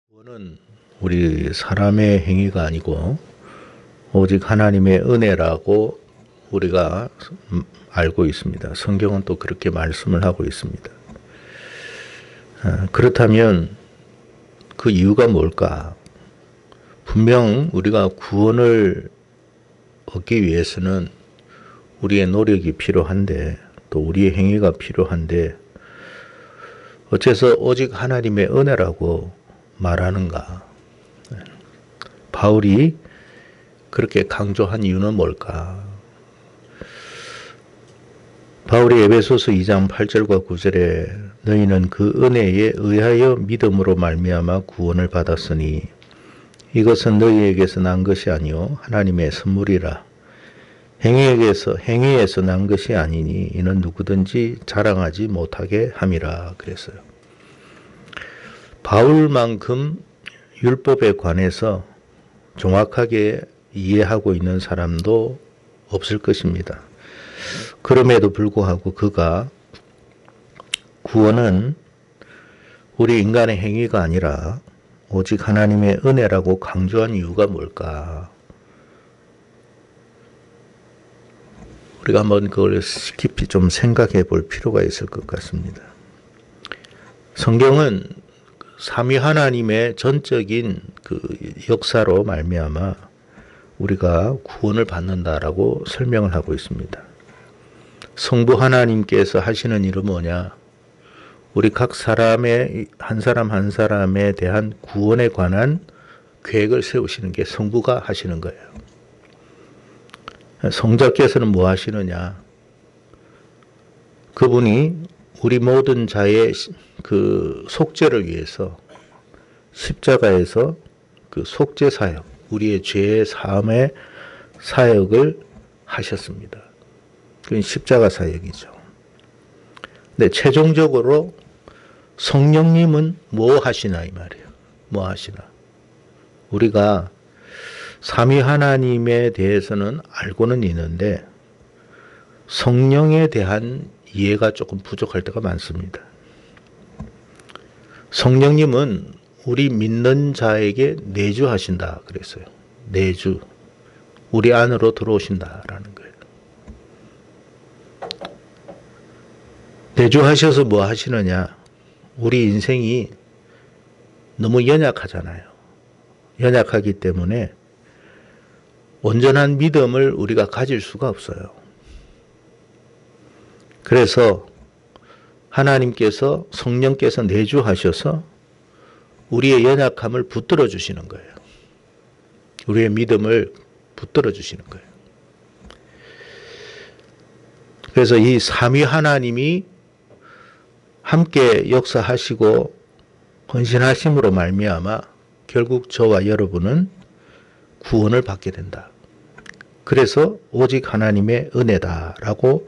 구원은 우리 사람의 행위가 아니고 오직 하나님의 은혜라고 우리가 알고 있습니다. 성경은 또 그렇게 말씀을 하고 있습니다. 그렇다면 그 이유가 뭘까? 분명 우리가 구원을 얻기 위해서는 우리의 노력이 필요한데 또 우리의 행위가 필요한데 어째서 오직 하나님의 은혜라고 말하는가? 바울이 그렇게 강조한 이유는 뭘까? 바울이 에베소서 2장 8절과 9절에 너희는 그 은혜에 의하여 믿음으로 말미암아 구원을 받았으니 이것은 너희에게서 난 것이 아니요 하나님의 선물이라. 행위에서 난 것이 아니니 이는 누구든지 자랑하지 못하게 함이라 그랬어요. 바울만큼 율법에 관해서 정확하게 이해하고 있는 사람도 없을 것입니다. 그럼에도 불구하고 그가 구원은 우리 인간의 행위가 아니라 오직 하나님의 은혜라고 강조한 이유가 뭘까? 우리가 한번 그걸 깊이 좀 생각해 볼 필요가 있을 것 같습니다. 성경은 삼위 하나님의 전적인 그 역사로 말미암아 우리가 구원을 받는다라고 설명을 하고 있습니다. 성부 하나님께서 하시는 일은 뭐냐? 우리 각 사람의 한 사람 한 사람에 대한 구원에 관한 계획을 세우시는 게 성부가 하시는 거예요. 성자께서는 뭐 하시느냐? 그분이 우리 모든 자의 그 속죄를 위해서 십자가에서 그 속죄 사역, 우리의 죄의 사함의 사역을 하셨습니다. 그건 십자가 사역이죠. 근데 최종적으로 성령님은 뭐 하시나 이 말이에요. 뭐 하시나. 우리가 삼위 하나님에 대해서는 알고는 있는데 성령에 대한 이해가 조금 부족할 때가 많습니다. 성령님은 우리 믿는 자에게 내주하신다 그랬어요. 내주. 우리 안으로 들어오신다라는 거예요. 내주하셔서 뭐 하시느냐? 우리 인생이 너무 연약하잖아요. 연약하기 때문에 온전한 믿음을 우리가 가질 수가 없어요. 그래서 하나님께서 성령께서 내주하셔서 우리의 연약함을 붙들어 주시는 거예요. 우리의 믿음을 붙들어 주시는 거예요. 그래서 이 삼위 하나님이 함께 역사하시고 헌신하심으로 말미암아 결국 저와 여러분은 구원을 받게 된다. 그래서 오직 하나님의 은혜다라고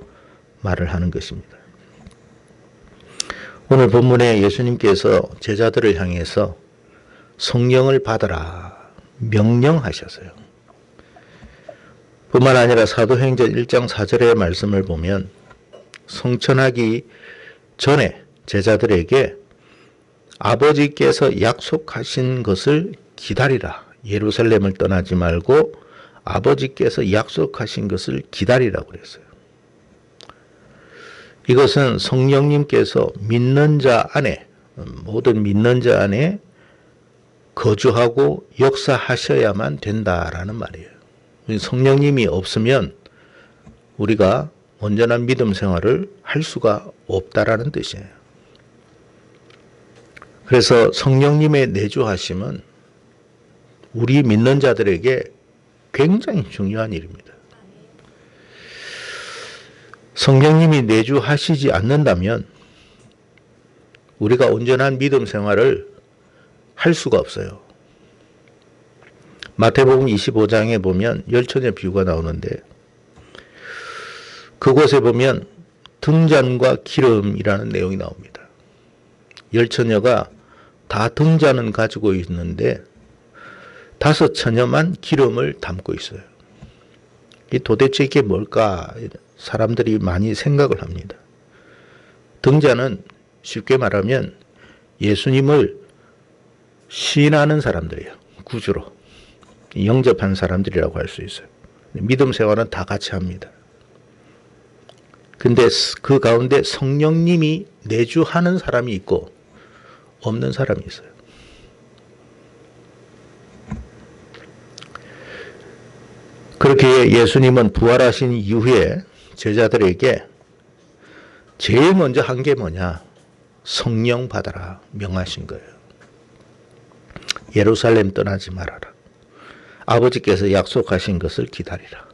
말을 하는 것입니다. 오늘 본문에 예수님께서 제자들을 향해서 성령을 받으라 명령하셨어요. 뿐만 아니라 사도행전 1장 4절의 말씀을 보면 성천하기 전에 제자들에게 아버지께서 약속하신 것을 기다리라. 예루살렘을 떠나지 말고 아버지께서 약속하신 것을 기다리라고 그랬어요. 이것은 성령님께서 믿는 자 안에, 모든 믿는 자 안에 거주하고 역사하셔야만 된다라는 말이에요. 성령님이 없으면 우리가 온전한 믿음 생활을 할 수가 없다라는 뜻이에요. 그래서 성령님의 내주하심은 우리 믿는 자들에게 굉장히 중요한 일입니다. 성령님이 내주하시지 않는다면 우리가 온전한 믿음 생활을 할 수가 없어요. 마태복음 25장에 보면 열처녀 비유가 나오는데 그곳에 보면 등잔과 기름이라는 내용이 나옵니다. 열처녀가 다 등잔은 가지고 있는데 5처녀만 기름을 담고 있어요. 도대체 이게 뭘까? 사람들이 많이 생각을 합니다. 등잔은 쉽게 말하면 예수님을 시인하는 사람들이에요. 구주로. 영접한 사람들이라고 할 수 있어요. 믿음 생활은 다 같이 합니다. 근데 그 가운데 성령님이 내주하는 사람이 있고 없는 사람이 있어요. 그렇게 예수님은 부활하신 이후에 제자들에게 제일 먼저 한 게 뭐냐? 성령 받아라 명하신 거예요. 예루살렘 떠나지 말아라. 아버지께서 약속하신 것을 기다리라.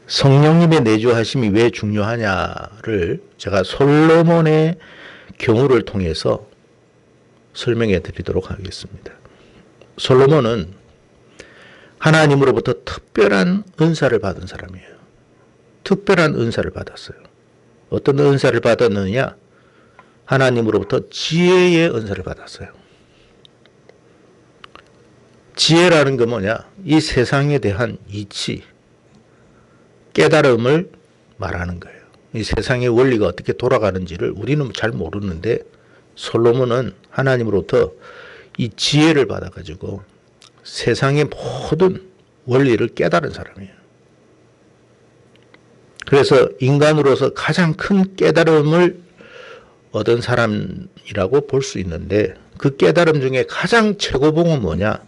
성령님의 내주하심이 왜 중요하냐를 제가 솔로몬의 경우를 통해서 설명해 드리도록 하겠습니다. 솔로몬은 하나님으로부터 특별한 은사를 받은 사람이에요. 특별한 은사를 받았어요. 어떤 은사를 받았느냐? 하나님으로부터 지혜의 은사를 받았어요. 지혜라는 건 뭐냐? 이 세상에 대한 이치, 깨달음을 말하는 거예요. 이 세상의 원리가 어떻게 돌아가는지를 우리는 잘 모르는데 솔로몬은 하나님으로부터 이 지혜를 받아가지고 세상의 모든 원리를 깨달은 사람이에요. 그래서 인간으로서 가장 큰 깨달음을 얻은 사람이라고 볼 수 있는데 그 깨달음 중에 가장 최고봉은 뭐냐?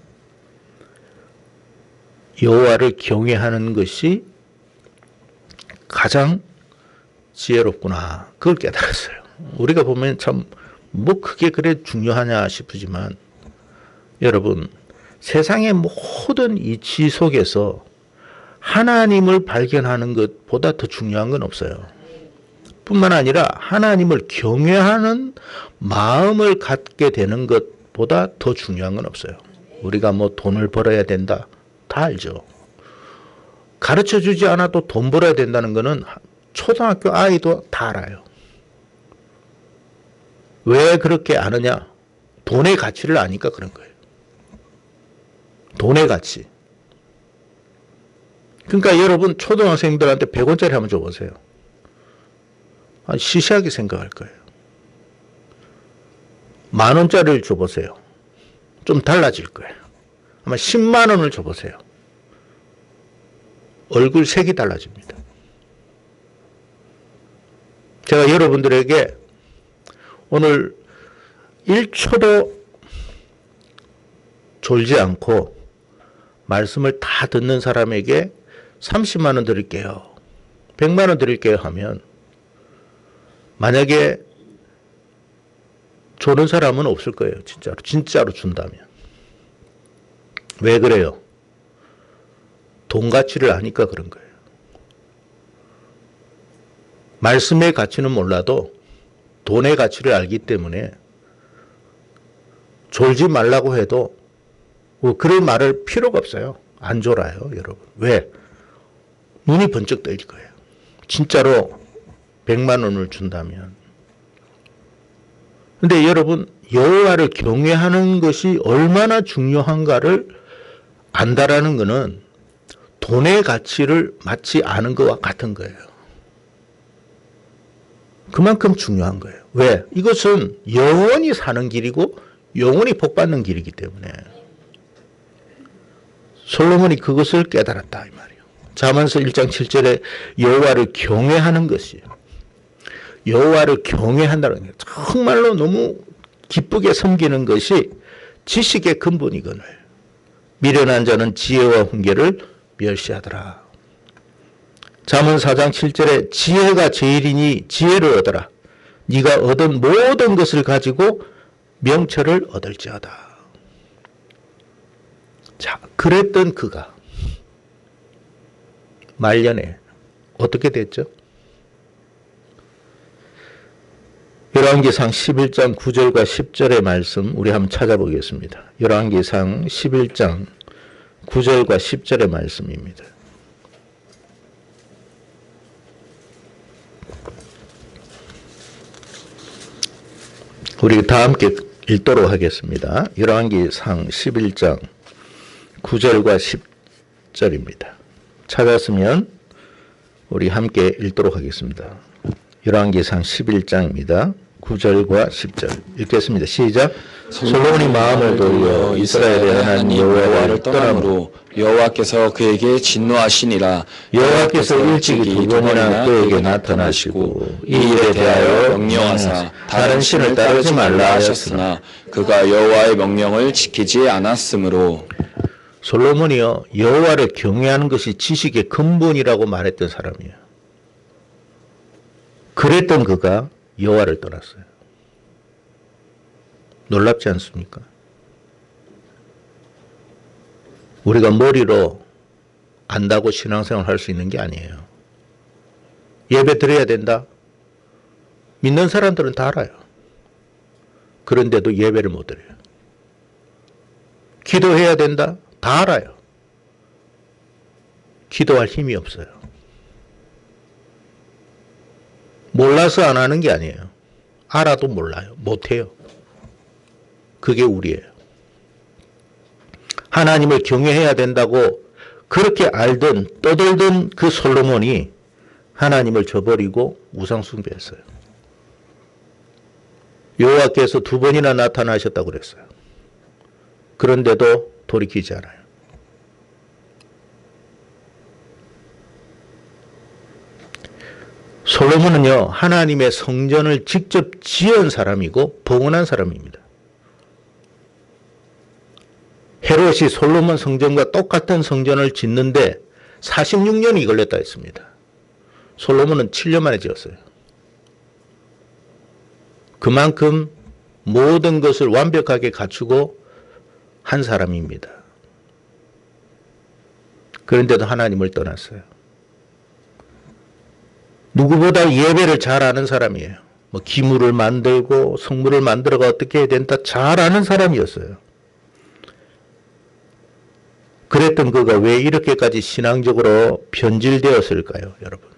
여호와를 경외하는 것이 가장 지혜롭구나. 그걸 깨달았어요. 우리가 보면 참 뭐 그게 그래 중요하냐 싶으지만 여러분 세상의 모든 이치 속에서 하나님을 발견하는 것보다 더 중요한 건 없어요. 뿐만 아니라 하나님을 경외하는 마음을 갖게 되는 것보다 더 중요한 건 없어요. 우리가 뭐 돈을 벌어야 된다. 다 알죠. 가르쳐 주지 않아도 돈 벌어야 된다는 거는 초등학교 아이도 다 알아요. 왜 그렇게 아느냐? 돈의 가치를 아니까 그런 거예요. 돈의 가치. 그러니까 여러분 초등학생들한테 100원짜리 한번 줘보세요. 시시하게 생각할 거예요. 10,000원짜리를 줘보세요. 좀 달라질 거예요. 아마 10만 원을 줘보세요. 얼굴 색이 달라집니다. 제가 여러분들에게 오늘 1초도 졸지 않고 말씀을 다 듣는 사람에게 30만 원 드릴게요. 100만 원 드릴게요 하면 만약에 조는 사람은 없을 거예요. 진짜로 준다면. 왜 그래요? 돈 가치를 아니까 그런 거예요. 말씀의 가치는 몰라도 돈의 가치를 알기 때문에 졸지 말라고 해도 그런 말을 필요가 없어요. 안 졸아요, 여러분. 왜? 눈이 번쩍 뜨일 거예요. 진짜로 100만 원을 준다면. 근데 여러분, 여호와를 경외하는 것이 얼마나 중요한가를 안다라는 것은 돈의 가치를 마치 아는 것과 같은 거예요. 그만큼 중요한 거예요. 왜? 이것은 영원히 사는 길이고 영원히 복받는 길이기 때문에 솔로몬이 그것을 깨달았다 이 말이에요. 잠언서 1장 7절에 여호와를 경외하는 것이에요. 여호와를 경외한다는 게 정말로 너무 기쁘게 섬기는 것이 지식의 근본이거늘 미련한 자는 지혜와 훈계를 멸시하더라. 잠언 4장 7절에 지혜가 제일이니 지혜를 얻어라. 네가 얻은 모든 것을 가지고 명철을 얻을지어다. 자, 그랬던 그가 말년에 어떻게 됐죠? 열왕기상 11장 9절과 10절의 말씀 우리 한번 찾아보겠습니다. 열왕기상 11장 9절과 10절의 말씀입니다. 우리 다 함께 읽도록 하겠습니다. 열왕기상 11장 9절과 10절입니다. 찾았으면 우리 함께 읽도록 하겠습니다. 열왕기상 11장입니다. 9절과 10절 읽겠습니다. 시작. 솔로몬이 마음을 돌려 이스라엘의 하나님 여호와를 떠남으로 여호와께서 그에게 진노하시니라. 여호와께서 일찍이 두 번이나 그에게 나타나시고 이 일에 대하여 명령하사 다른 신을 따르지 말라 하셨으나 그가 여호와의 명령을 지키지 않았으므로. 솔로몬이요 여호와를 경외하는 것이 지식의 근본이라고 말했던 사람이에요. 그랬던 그가 여호와를 떠났어요. 놀랍지 않습니까? 우리가 머리로 안다고 신앙생활 할 수 있는 게 아니에요. 예배 드려야 된다? 믿는 사람들은 다 알아요. 그런데도 예배를 못 드려요. 기도해야 된다? 다 알아요. 기도할 힘이 없어요. 몰라서 안 하는 게 아니에요. 알아도 몰라요. 못해요. 그게 우리예요. 하나님을 경외해야 된다고 그렇게 알던 떠들던 그 솔로몬이 하나님을 저버리고 우상 숭배했어요. 여호와께서 두 번이나 나타나셨다고 그랬어요. 그런데도 돌이키지 않아요. 솔로몬은요 하나님의 성전을 직접 지은 사람이고 봉헌한 사람입니다. 헤롯이 솔로몬 성전과 똑같은 성전을 짓는데 46년이 걸렸다 했습니다. 솔로몬은 7년 만에 지었어요. 그만큼 모든 것을 완벽하게 갖추고 한 사람입니다. 그런데도 하나님을 떠났어요. 누구보다 예배를 잘 아는 사람이에요. 뭐 기물을 만들고 성물을 만들어가 어떻게 해야 된다 잘 아는 사람이었어요. 그랬던 그가 왜 이렇게까지 신앙적으로 변질되었을까요, 여러분?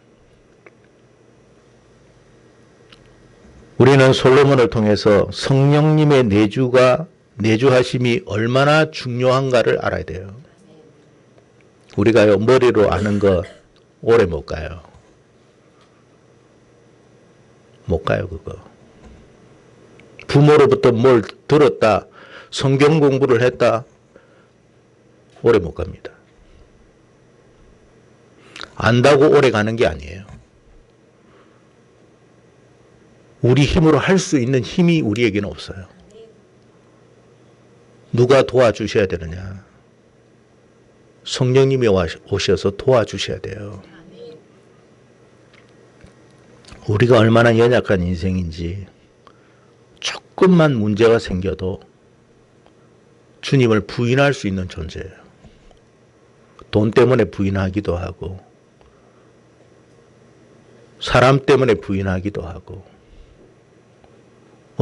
우리는 솔로몬을 통해서 성령님의 내주하심이 얼마나 중요한가를 알아야 돼요. 우리가요, 머리로 아는 거 오래 못 가요. 못 가요, 그거. 부모로부터 뭘 들었다, 성경 공부를 했다, 오래 못 갑니다. 안다고 오래 가는 게 아니에요. 우리 힘으로 할 수 있는 힘이 우리에게는 없어요. 누가 도와주셔야 되느냐? 성령님이 오셔서 도와주셔야 돼요. 우리가 얼마나 연약한 인생인지 조금만 문제가 생겨도 주님을 부인할 수 있는 존재예요. 돈 때문에 부인하기도 하고 사람 때문에 부인하기도 하고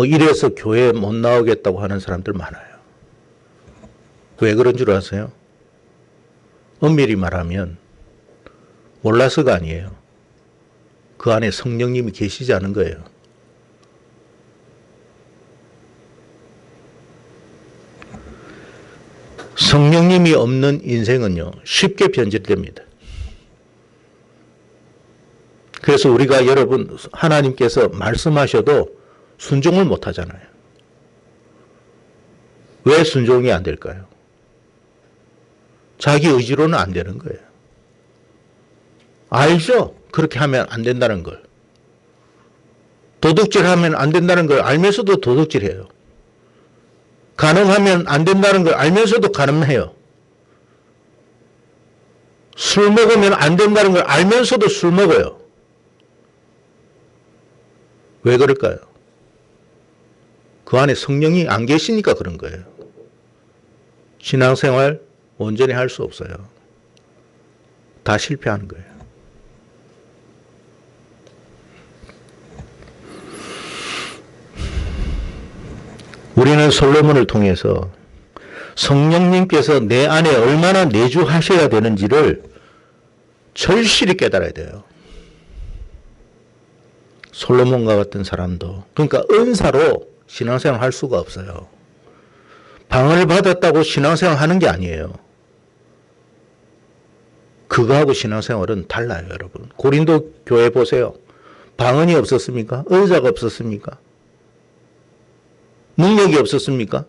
이래서 교회 못 나오겠다고 하는 사람들 많아요. 왜 그런 줄 아세요? 엄밀히 말하면 몰라서가 아니에요. 그 안에 성령님이 계시지 않은 거예요. 성령님이 없는 인생은요, 쉽게 변질됩니다. 그래서 우리가 여러분, 하나님께서 말씀하셔도 순종을 못 하잖아요. 왜 순종이 안 될까요? 자기 의지로는 안 되는 거예요. 알죠? 그렇게 하면 안 된다는 걸. 도둑질하면 안 된다는 걸 알면서도 도둑질해요. 가늠하면 안 된다는 걸 알면서도 가늠해요. 술 먹으면 안 된다는 걸 알면서도 술 먹어요. 왜 그럴까요? 그 안에 성령이 안 계시니까 그런 거예요. 신앙생활 온전히 할 수 없어요. 다 실패하는 거예요. 우리는 솔로몬을 통해서 성령님께서 내 안에 얼마나 내주하셔야 되는지를 절실히 깨달아야 돼요. 솔로몬과 같은 사람도. 그러니까 은사로 신앙생활 할 수가 없어요. 방언을 받았다고 신앙생활 하는 게 아니에요. 그거하고 신앙생활은 달라요, 여러분. 고린도 교회 보세요. 방언이 없었습니까? 은사가 없었습니까? 능력이 없었습니까?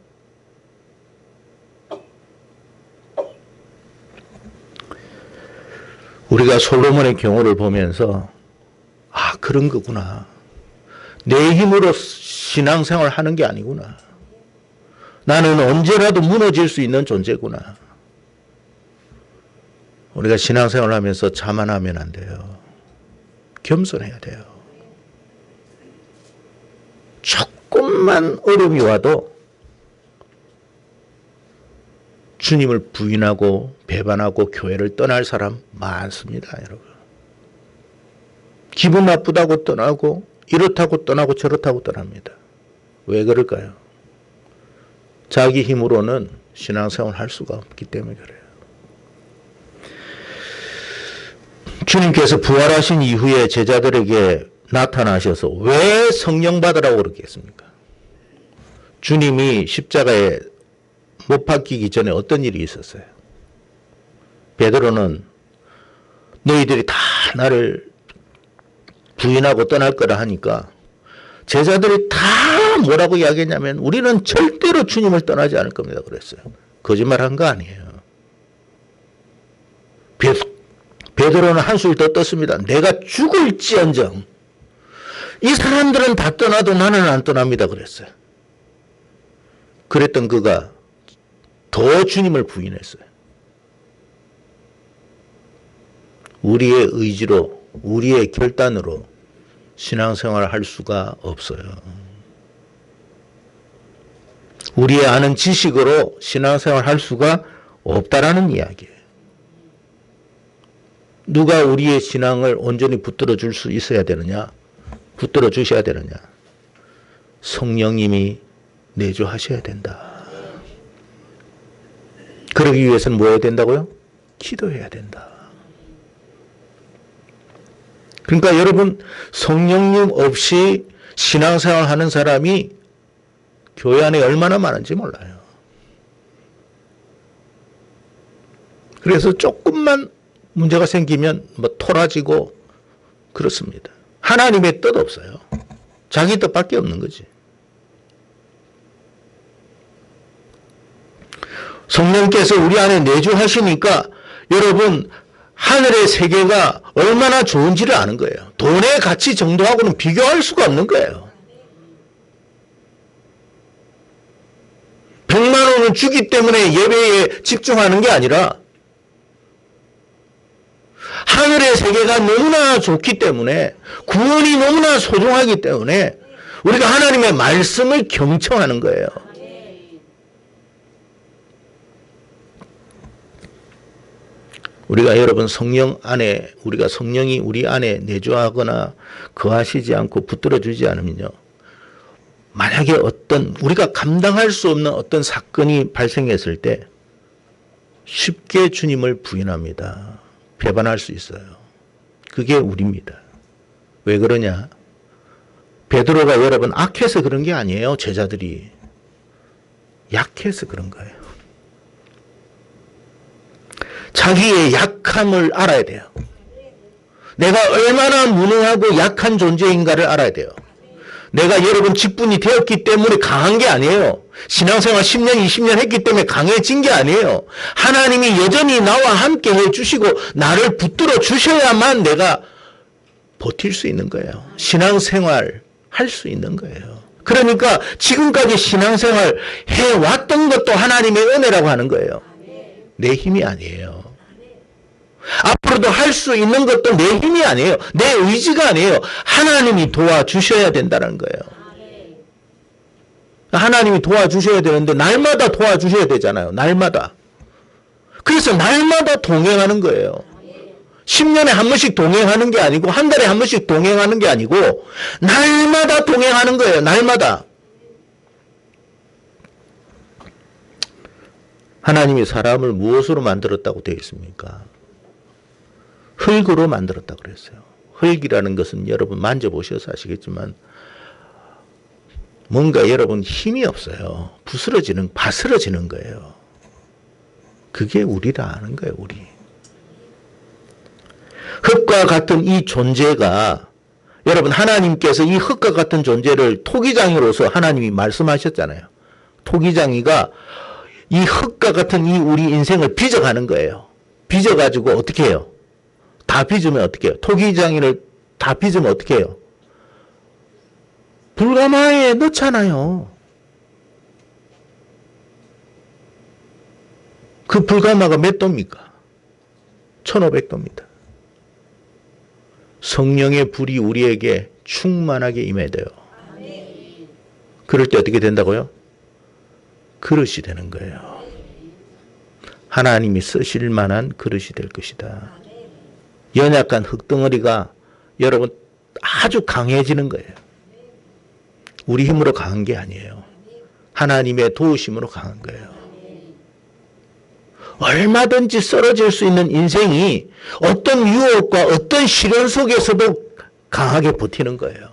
우리가 솔로몬의 경우를 보면서 그런 거구나. 내 힘으로 신앙생활 하는 게 아니구나. 나는 언제라도 무너질 수 있는 존재구나. 우리가 신앙생활 하면서 자만하면 안 돼요. 겸손해야 돼요. 조금만 어려움이 와도 주님을 부인하고 배반하고 교회를 떠날 사람 많습니다, 여러분. 기분 나쁘다고 떠나고 이렇다고 떠나고 저렇다고 떠납니다. 왜 그럴까요? 자기 힘으로는 신앙생활 할 수가 없기 때문에 그래요. 주님께서 부활하신 이후에 제자들에게 나타나셔서 왜 성령 받으라고 그러겠습니까? 주님이 십자가에 못 박히기 전에 어떤 일이 있었어요? 베드로는 너희들이 다 나를 부인하고 떠날 거라 하니까 제자들이 다 뭐라고 이야기했냐면 우리는 절대로 주님을 떠나지 않을 겁니다 그랬어요. 거짓말한 거 아니에요. 베드로는 한술 더 떴습니다. 내가 죽을지언정 이 사람들은 다 떠나도 나는 안 떠납니다 그랬어요. 그랬던 그가 더 주님을 부인했어요. 우리의 의지로 우리의 결단으로 신앙생활을 할 수가 없어요. 우리의 아는 지식으로 신앙생활을 할 수가 없다라는 이야기예요. 누가 우리의 신앙을 온전히 붙들어 줄 수 있어야 되느냐? 붙들어 주셔야 되느냐? 성령님이 내주하셔야 된다. 그러기 위해서는 뭐 해야 된다고요? 기도해야 된다. 그러니까 여러분 성령님 없이 신앙생활 하는 사람이 교회 안에 얼마나 많은지 몰라요. 그래서 조금만 문제가 생기면 뭐 토라지고 그렇습니다. 하나님의 뜻 없어요. 자기 뜻밖에 없는 거지. 성령께서 우리 안에 내주하시니까 여러분 하늘의 세계가 얼마나 좋은지를 아는 거예요. 돈의 가치 정도하고는 비교할 수가 없는 거예요. 100만 원을 주기 때문에 예배에 집중하는 게 아니라 하늘의 세계가 너무나 좋기 때문에 구원이 너무나 소중하기 때문에 우리가 하나님의 말씀을 경청하는 거예요. 우리가 여러분 성령 안에 우리가 성령이 우리 안에 내주하거나 거하시지 않고 붙들어 주지 않으면요. 만약에 어떤 우리가 감당할 수 없는 어떤 사건이 발생했을 때 쉽게 주님을 부인합니다. 배반할 수 있어요. 그게 우리입니다. 왜 그러냐? 베드로가 여러분 악해서 그런 게 아니에요. 제자들이 약해서 그런 거예요. 자기의 약함을 알아야 돼요. 내가 얼마나 무능하고 약한 존재인가를 알아야 돼요. 내가 여러분 직분이 되었기 때문에 강한 게 아니에요. 신앙생활 10년, 20년 했기 때문에 강해진 게 아니에요. 하나님이 여전히 나와 함께 해주시고 나를 붙들어 주셔야만 내가 버틸 수 있는 거예요. 신앙생활 할 수 있는 거예요. 그러니까 지금까지 신앙생활 해왔던 것도 하나님의 은혜라고 하는 거예요. 내 힘이 아니에요. 앞으로도 할 수 있는 것도 내 힘이 아니에요. 내 의지가 아니에요. 하나님이 도와주셔야 된다는 거예요. 하나님이 도와주셔야 되는데 날마다 도와주셔야 되잖아요. 날마다. 그래서 날마다 동행하는 거예요. 10년에 한 번씩 동행하는 게 아니고 한 달에 한 번씩 동행하는 게 아니고 날마다 동행하는 거예요. 날마다. 하나님이 사람을 무엇으로 만들었다고 되어 있습니까? 흙으로 만들었다고 그랬어요. 흙이라는 것은 여러분 만져보셔서 아시겠지만 뭔가 여러분 힘이 없어요. 바스러지는 거예요. 그게 우리라는 거예요. 우리. 흙과 같은 이 존재가 여러분, 하나님께서 이 흙과 같은 존재를 토기장이로서 하나님이 말씀하셨잖아요. 토기장이가 이 흙과 같은 이 우리 인생을 빚어가는 거예요. 빚어가지고 어떻게 해요? 다 빚으면 어떻게 해요? 토기장이를 다 빚으면 어떻게 해요? 불가마에 넣잖아요. 그 불가마가 몇 도입니까? 1500도입니다. 성령의 불이 우리에게 충만하게 임해야 돼요. 그럴 때 어떻게 된다고요? 그릇이 되는 거예요. 하나님이 쓰실 만한 그릇이 될 것이다. 연약한 흙덩어리가 여러분 아주 강해지는 거예요. 우리 힘으로 강한 게 아니에요. 하나님의 도우심으로 강한 거예요. 얼마든지 쓰러질 수 있는 인생이 어떤 유혹과 어떤 시련 속에서도 강하게 버티는 거예요.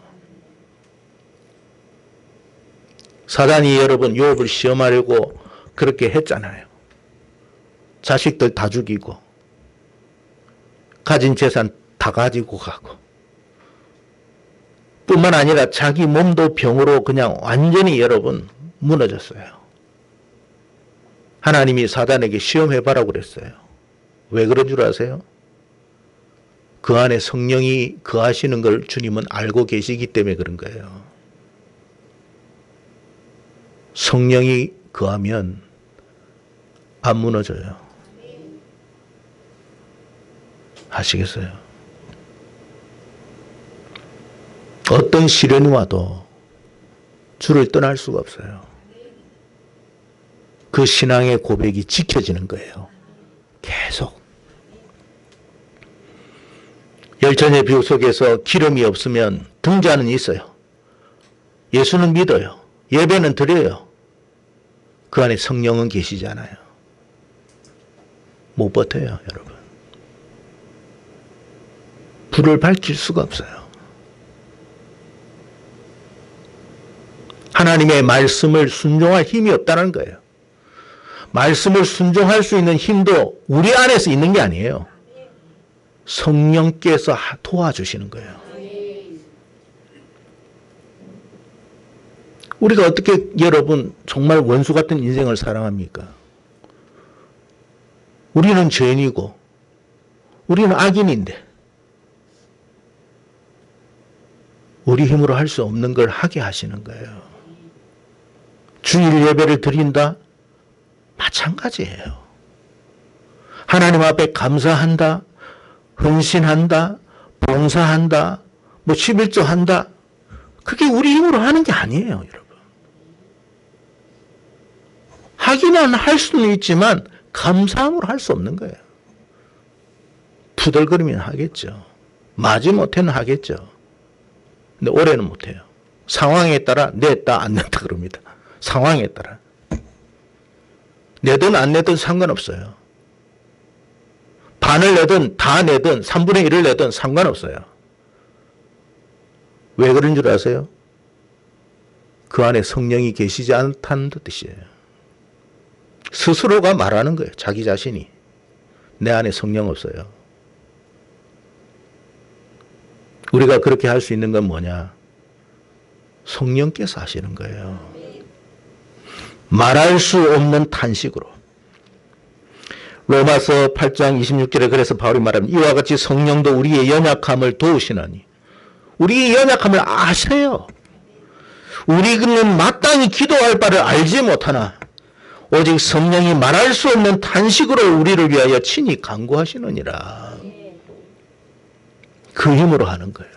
사단이 여러분 욥을 시험하려고 그렇게 했잖아요. 자식들 다 죽이고 가진 재산 다 가지고 가고 뿐만 아니라 자기 몸도 병으로 그냥 완전히 여러분 무너졌어요. 하나님이 사단에게 시험해봐라고 그랬어요. 왜 그런 줄 아세요? 그 안에 성령이 거하시는 걸 주님은 알고 계시기 때문에 그런 거예요. 성령이 거하면 안 무너져요. 아시겠어요? 어떤 시련이 와도 주를 떠날 수가 없어요. 그 신앙의 고백이 지켜지는 거예요. 계속. 열전의 비유 속에서 기름이 없으면 등잔은 있어요. 예수는 믿어요. 예배는 드려요. 그 안에 성령은 계시지 않아요. 못 버텨요, 여러분. 불을 밝힐 수가 없어요. 하나님의 말씀을 순종할 힘이 없다는 거예요. 말씀을 순종할 수 있는 힘도 우리 안에서 있는 게 아니에요. 성령께서 도와주시는 거예요. 우리가 어떻게 여러분 정말 원수 같은 인생을 사랑합니까? 우리는 죄인이고 우리는 악인인데 우리 힘으로 할 수 없는 걸 하게 하시는 거예요. 주일 예배를 드린다? 마찬가지예요. 하나님 앞에 감사한다, 헌신한다, 봉사한다, 뭐 11조 한다. 그게 우리 힘으로 하는 게 아니에요, 여러분. 하기는 할 수는 있지만 감사함으로 할 수 없는 거예요. 푸들거리면 하겠죠. 마지못해는 하겠죠. 근데 올해는 못해요. 상황에 따라 냈다 안 냈다 그럽니다. 상황에 따라. 내든 안 내든 상관없어요. 반을 내든 다 내든 3분의 1을 내든 상관없어요. 왜 그런 줄 아세요? 그 안에 성령이 계시지 않다는 뜻이에요. 스스로가 말하는 거예요. 자기 자신이. 내 안에 성령 없어요. 우리가 그렇게 할 수 있는 건 뭐냐? 성령께서 하시는 거예요. 말할 수 없는 탄식으로. 로마서 8장 26절에 그래서 바울이 말합니다. 이와 같이 성령도 우리의 연약함을 도우시나니. 우리의 연약함을 아세요. 우리는 마땅히 기도할 바를 알지 못하나 오직 성령이 말할 수 없는 탄식으로 우리를 위하여 친히 간구하시느니라. 그 힘으로 하는 거예요.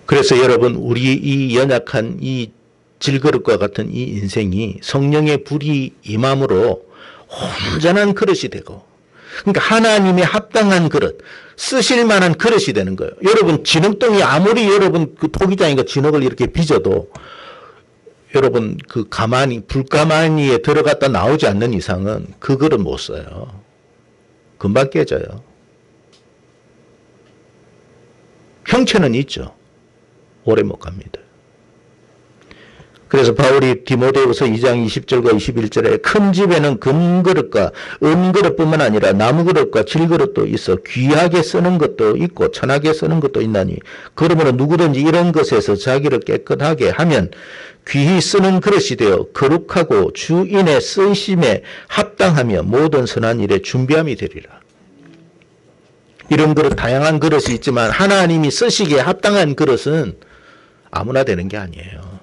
그래서 여러분, 우리 이 연약한 이 질그릇과 같은 이 인생이 성령의 불이 임함으로 온전한 그릇이 되고, 그러니까 하나님의 합당한 그릇, 쓰실 만한 그릇이 되는 거예요. 여러분, 진흙동이 아무리 여러분 그 토기장이가 진흙을 이렇게 빚어도 여러분 그 가마니, 불가마니에 들어갔다 나오지 않는 이상은 그 그릇 못 써요. 금방 깨져요. 형체는 있죠. 오래 못 갑니다. 그래서 바울이 디모데후서 2장 20절과 21절에 큰 집에는 금그릇과 은그릇뿐만 아니라 나무그릇과 질그릇도 있어 귀하게 쓰는 것도 있고 천하게 쓰는 것도 있나니 그러므로 누구든지 이런 것에서 자기를 깨끗하게 하면 귀히 쓰는 그릇이 되어 거룩하고 주인의 쓰심에 합당하며 모든 선한 일에 준비함이 되리라. 이런 그릇, 다양한 그릇이 있지만 하나님이 쓰시기에 합당한 그릇은 아무나 되는 게 아니에요.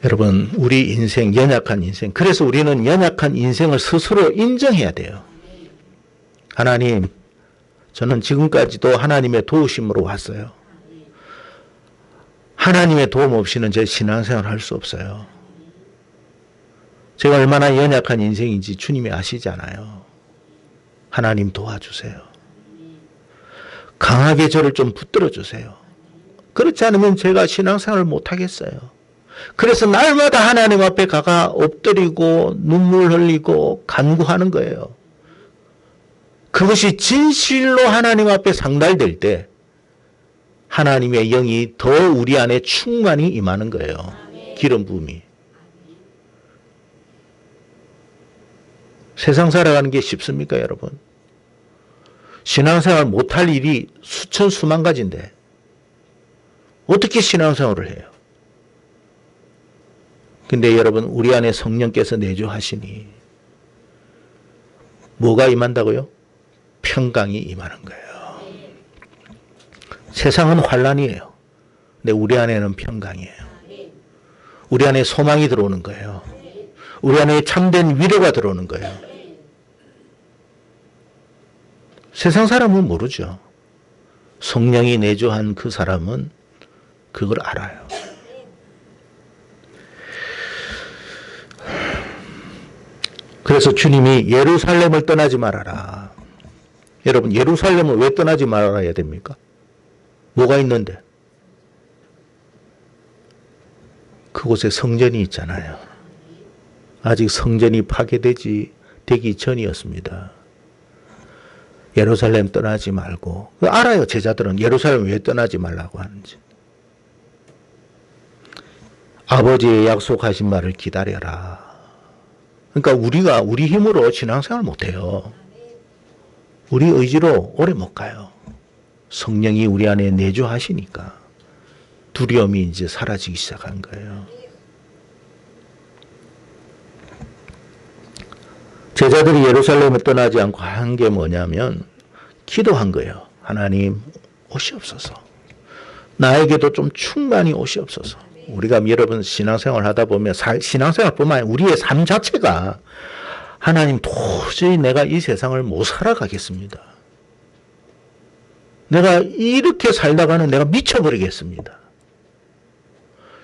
여러분, 우리 인생, 연약한 인생. 그래서 우리는 연약한 인생을 스스로 인정해야 돼요. 하나님, 저는 지금까지도 하나님의 도우심으로 왔어요. 하나님의 도움 없이는 제 신앙생활을 할 수 없어요. 제가 얼마나 연약한 인생인지 주님이 아시잖아요. 하나님 도와주세요. 강하게 저를 좀 붙들어 주세요. 그렇지 않으면 제가 신앙생활을 못하겠어요. 그래서 날마다 하나님 앞에 가가 엎드리고 눈물 흘리고 간구하는 거예요. 그것이 진실로 하나님 앞에 상달될 때 하나님의 영이 더 우리 안에 충만히 임하는 거예요. 기름 부음이. 세상 살아가는 게 쉽습니까, 여러분? 신앙생활 못할 일이 수천 수만 가지인데 어떻게 신앙생활을 해요? 근데 여러분, 우리 안에 성령께서 내주하시니 뭐가 임한다고요? 평강이 임하는 거예요. 세상은 환란이에요. 근데 우리 안에는 평강이에요. 우리 안에 소망이 들어오는 거예요. 우리 안에 참된 위로가 들어오는 거예요. 세상 사람은 모르죠. 성령이 내주한 그 사람은 그걸 알아요. 그래서 주님이 예루살렘을 떠나지 말아라. 여러분, 예루살렘을 왜 떠나지 말아야 됩니까? 뭐가 있는데? 그곳에 성전이 있잖아요. 아직 성전이 파괴되기 전이었습니다. 예루살렘 떠나지 말고. 알아요, 제자들은 예루살렘 왜 떠나지 말라고 하는지. 아버지의 약속하신 말을 기다려라. 그러니까 우리가 우리 힘으로 신앙생활 못해요. 우리 의지로 오래 못 가요. 성령이 우리 안에 내주하시니까 두려움이 이제 사라지기 시작한 거예요. 제자들이 예루살렘을 떠나지 않고 한 게 뭐냐면 기도한 거예요. 하나님 오시옵소서. 나에게도 좀 충만히 오시옵소서. 우리가 여러분 신앙생활 하다 보면 신앙생활뿐만 아니라 우리의 삶 자체가 하나님 도저히 내가 이 세상을 못 살아가겠습니다. 내가 이렇게 살다가는 내가 미쳐버리겠습니다.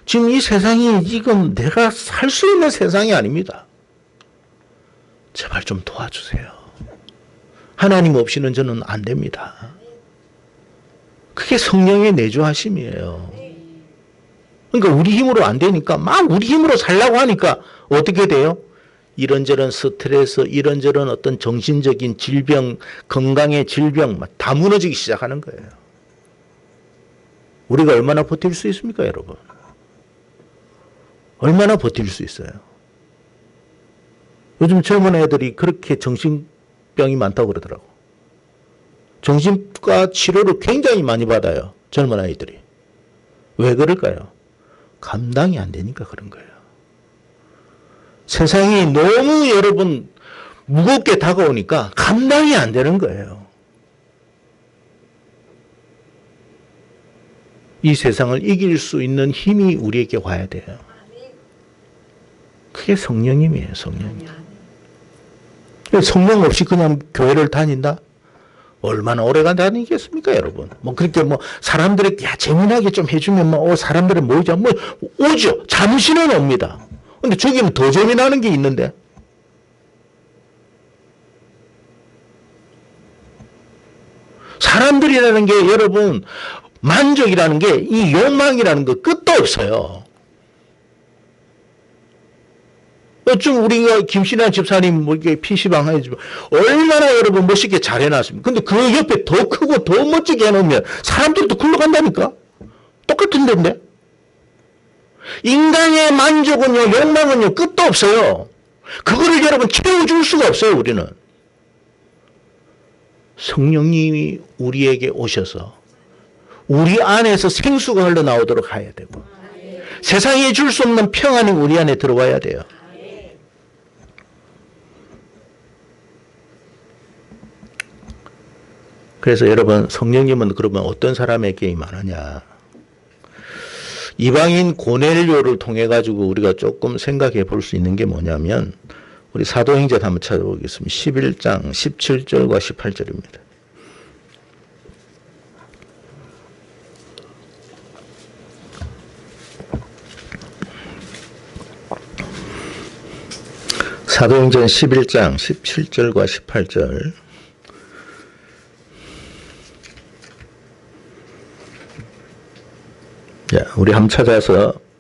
지금 이 세상이 지금 내가 살 수 있는 세상이 아닙니다. 제발 좀 도와주세요. 하나님 없이는 저는 안 됩니다. 그게 성령의 내주하심이에요. 그러니까 우리 힘으로 안 되니까 막 우리 힘으로 살려고 하니까 어떻게 돼요? 이런저런 스트레스, 이런저런 어떤 정신적인 질병, 건강의 질병 다 무너지기 시작하는 거예요. 우리가 얼마나 버틸 수 있습니까, 여러분? 얼마나 버틸 수 있어요? 요즘 젊은 애들이 그렇게 정신병이 많다고 그러더라고. 정신과 치료를 굉장히 많이 받아요, 젊은 아이들이. 왜 그럴까요? 감당이 안 되니까 그런 거예요. 세상이 너무 여러분 무겁게 다가오니까 감당이 안 되는 거예요. 이 세상을 이길 수 있는 힘이 우리에게 와야 돼요. 그게 성령님이에요, 성령님. 성령 없이 그냥 교회를 다닌다? 얼마나 오래가 다니겠습니까, 여러분? 뭐, 그렇게 뭐, 사람들에게, 재미나게 좀 해주면 뭐, 사람들은 모이자. 뭐, 오죠. 잠시는 옵니다. 근데 저기는 더 재미나는 게 있는데. 사람들이라는 게 여러분, 만족이라는 게, 이 욕망이라는 거 끝도 없어요. 좀 우리가 김신양 집사님 뭐 이렇게 PC방 해주면 얼마나 여러분 멋있게 잘 해놨습니까? 근데 그 옆에 더 크고 더 멋지게 해놓으면 사람들이 또 굴러간다니까? 똑같은 데인데. 인간의 만족은요, 욕망은요, 끝도 없어요. 그거를 여러분 채워줄 수가 없어요, 우리는. 성령님이 우리에게 오셔서 우리 안에서 생수가 흘러나오도록 해야 되고, 세상에 줄 수 없는 평안이 우리 안에 들어와야 돼요. 그래서 여러분, 성령님은 그러면 어떤 사람에게 임하느냐? 이방인 고넬료를 통해 가지고 우리가 조금 생각해 볼 수 있는 게 뭐냐면, 우리 사도행전 한번 찾아보겠습니다. 11장 17절과 18절입니다. 사도행전 11장 17절과 18절. 자, 우리 한번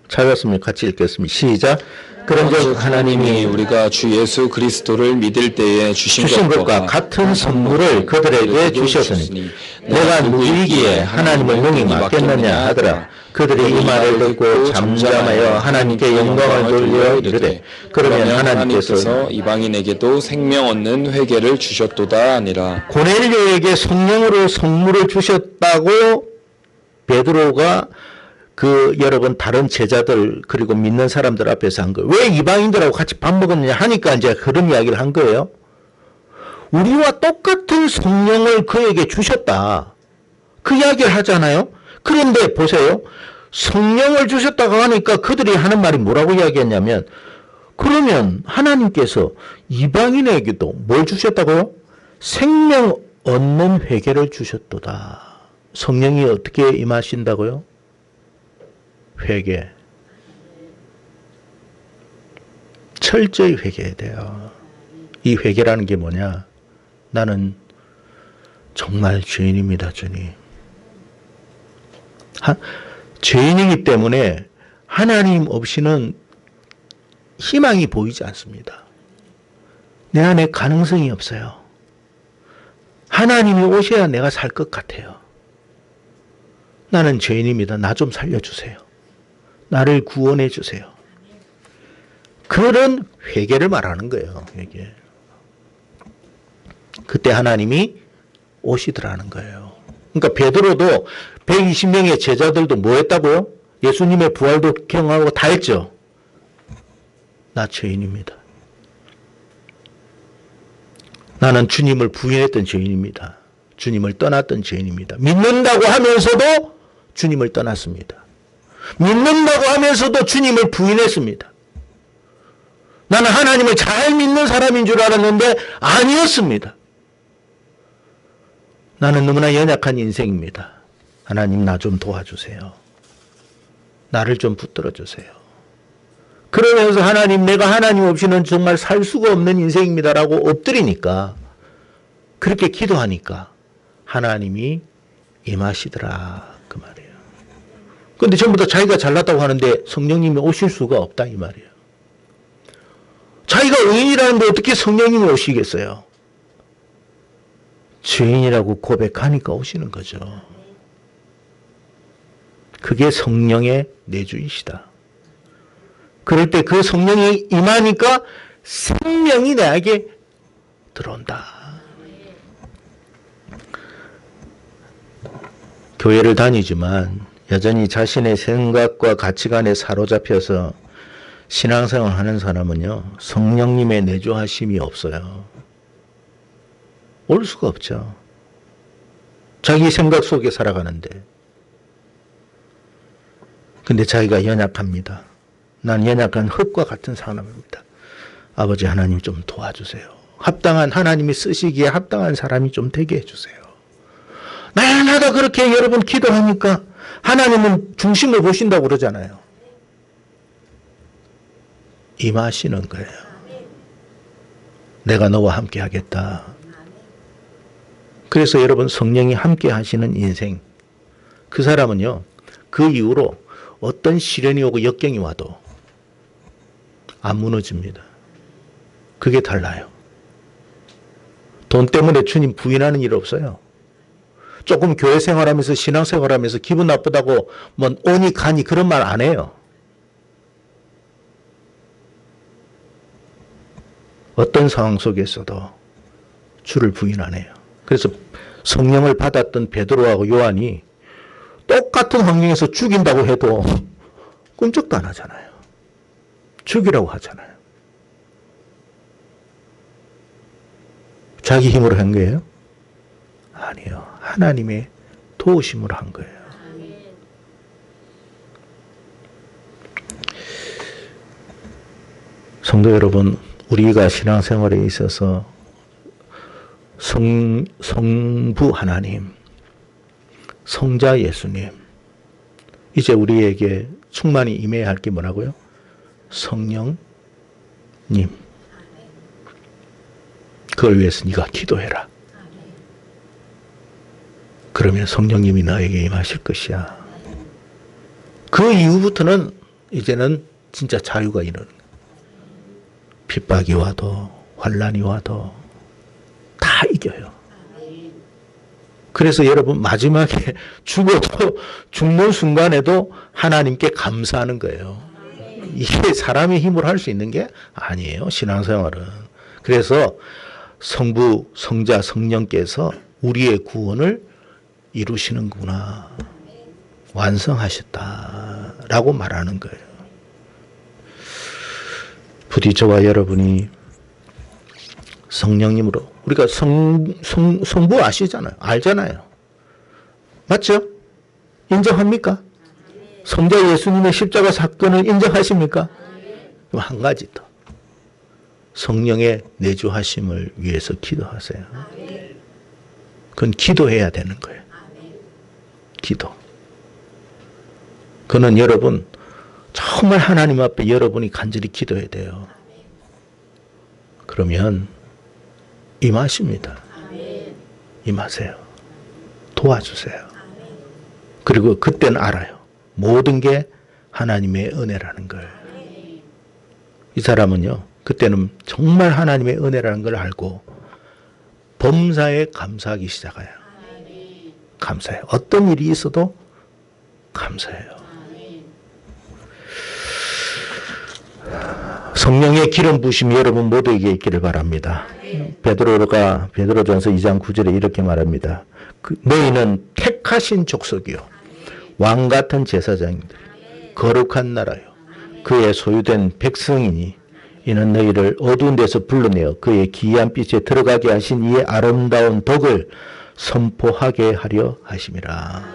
찾았으면 같이 읽겠습니다. 시작. 그런즉 하나님이 우리가 주 예수 그리스도를 믿을 때에 주신 것과 같은 선물을 그들에게 주셨으니 내가 누구이기에 하나님을 능히 맡겠느냐 하더라. 그들이 이 말을 듣고 잠잠하여 하나님께 영광을 돌려 이르되, 그러면 하나님께서 이방인에게도 생명 얻는 회개를 주셨도다 아니라. 고넬료에게 성령으로 선물을 주셨다고 베드로가 여러분 다른 제자들 그리고 믿는 사람들 앞에서 한 거예요. 왜 이방인들하고 같이 밥 먹었느냐 하니까 이제 그런 이야기를 한 거예요. 우리와 똑같은 성령을 그에게 주셨다. 그 이야기를 하잖아요. 그런데 보세요. 성령을 주셨다고 하니까 그들이 하는 말이 뭐라고 이야기했냐면, 그러면 하나님께서 이방인에게도 뭘 주셨다고요? 생명 얻는 회개를 주셨도다. 성령이 어떻게 임하신다고요? 회개. 철저히 회개해야 돼요. 이 회개라는 게 뭐냐? 나는 정말 죄인입니다, 주님. 죄인이기 때문에 하나님 없이는 희망이 보이지 않습니다. 내 안에 가능성이 없어요. 하나님이 오셔야 내가 살 것 같아요. 나는 죄인입니다. 나 좀 살려주세요. 나를 구원해 주세요. 그런 회개를 말하는 거예요. 회개. 그때 하나님이 오시더라는 거예요. 그러니까 베드로도 120명의 제자들도 뭐 했다고요? 예수님의 부활도 경험하고 다 했죠. 나 죄인입니다. 나는 주님을 부인했던 죄인입니다. 주님을 떠났던 죄인입니다. 믿는다고 하면서도 주님을 떠났습니다. 믿는다고 하면서도 주님을 부인했습니다. 나는 하나님을 잘 믿는 사람인 줄 알았는데 아니었습니다. 나는 너무나 연약한 인생입니다. 하나님 나 좀 도와주세요. 나를 좀 붙들어 주세요. 그러면서 하나님, 내가 하나님 없이는 정말 살 수가 없는 인생입니다라고 엎드리니까, 그렇게 기도하니까 하나님이 임하시더라 그 말이에요. 그런데 전부 다 자기가 잘났다고 하는데 성령님이 오실 수가 없다 이 말이에요. 자기가 의인이라는데 어떻게 성령님이 오시겠어요? 죄인이라고 고백하니까 오시는 거죠. 그게 성령의 내주이시다. 그럴 때 그 성령이 임하니까 생명이 내게 들어온다. 교회를 다니지만 여전히 자신의 생각과 가치관에 사로잡혀서 신앙생활을 하는 사람은요, 성령님의 내주하심이 없어요. 올 수가 없죠. 자기 생각 속에 살아가는데. 근데 자기가 연약합니다. 난 연약한 흙과 같은 사람입니다. 아버지 하나님 좀 도와주세요. 합당한, 하나님이 쓰시기에 합당한 사람이 좀 되게 해주세요. 날마다 그렇게 여러분 기도하니까 하나님은 중심을 보신다고 그러잖아요. 임하시는 거예요. 내가 너와 함께 하겠다. 그래서 여러분 성령이 함께 하시는 인생, 그 사람은요, 그 이후로 어떤 시련이 오고 역경이 와도 안 무너집니다. 그게 달라요. 돈 때문에 주님 부인하는 일 없어요. 조금 교회 생활하면서 신앙 생활하면서 기분 나쁘다고 뭐 오니 가니 그런 말 안 해요. 어떤 상황 속에서도 주를 부인 안 해요. 그래서 성령을 받았던 베드로하고 요한이 똑같은 환경에서 죽인다고 해도 끔찍도 안 하잖아요. 죽이라고 하잖아요. 자기 힘으로 한 거예요? 아니요. 하나님의 도우심으로 한 거예요. 성도 여러분, 우리가 신앙생활에 있어서 성부 하나님, 성자 예수님, 이제 우리에게 충만히 임해야 할 게 뭐라고요? 성령님. 그걸 위해서 네가 기도해라. 그러면 성령님이 너에게 임하실 것이야. 그 이후부터는 이제는 진짜 자유가 이르는 거예요. 핍박이 와도 환난이 와도 다 이겨요. 그래서 여러분 마지막에 죽어도 죽는 순간에도 하나님께 감사하는 거예요. 이게 사람의 힘으로 할 수 있는 게 아니에요. 신앙생활은. 그래서 성부, 성자, 성령께서 우리의 구원을 이루시는구나. 완성하셨다라고 말하는 거예요. 부디 저와 여러분이 성령님으로, 우리가 성부 아시잖아요. 알잖아요. 맞죠? 인정합니까? 성자 예수님의 십자가 사건을 인정하십니까? 그럼 한 가지 더. 성령의 내주하심을 위해서 기도하세요. 그건 기도해야 되는 거예요. 기도. 그는 여러분 정말 하나님 앞에 여러분이 간절히 기도해야 돼요. 그러면 임하십니다. 임하세요. 도와주세요. 그리고 그때는 알아요. 모든 게 하나님의 은혜라는 걸. 이 사람은요, 그때는 정말 하나님의 은혜라는 걸 알고 범사에 감사하기 시작해요. 감사해요. 어떤 일이 있어도 감사해요. 성령의 기름 부심이 여러분 모두에게 있기를 바랍니다. 베드로전서 2장 9절에 이렇게 말합니다. 너희는 택하신 족속이요 왕 같은 제사장인들 거룩한 나라요 그의 소유된 백성이니 이는 너희를 어두운 데서 불러내어 그의 기이한 빛에 들어가게 하신 이의 아름다운 덕을 선포하게 하려 하심이라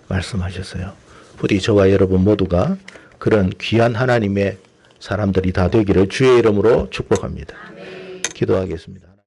말씀하셨어요. 부디 저와 여러분 모두가 그런 귀한 하나님의 사람들이 다 되기를 주의 이름으로 축복합니다. 기도하겠습니다.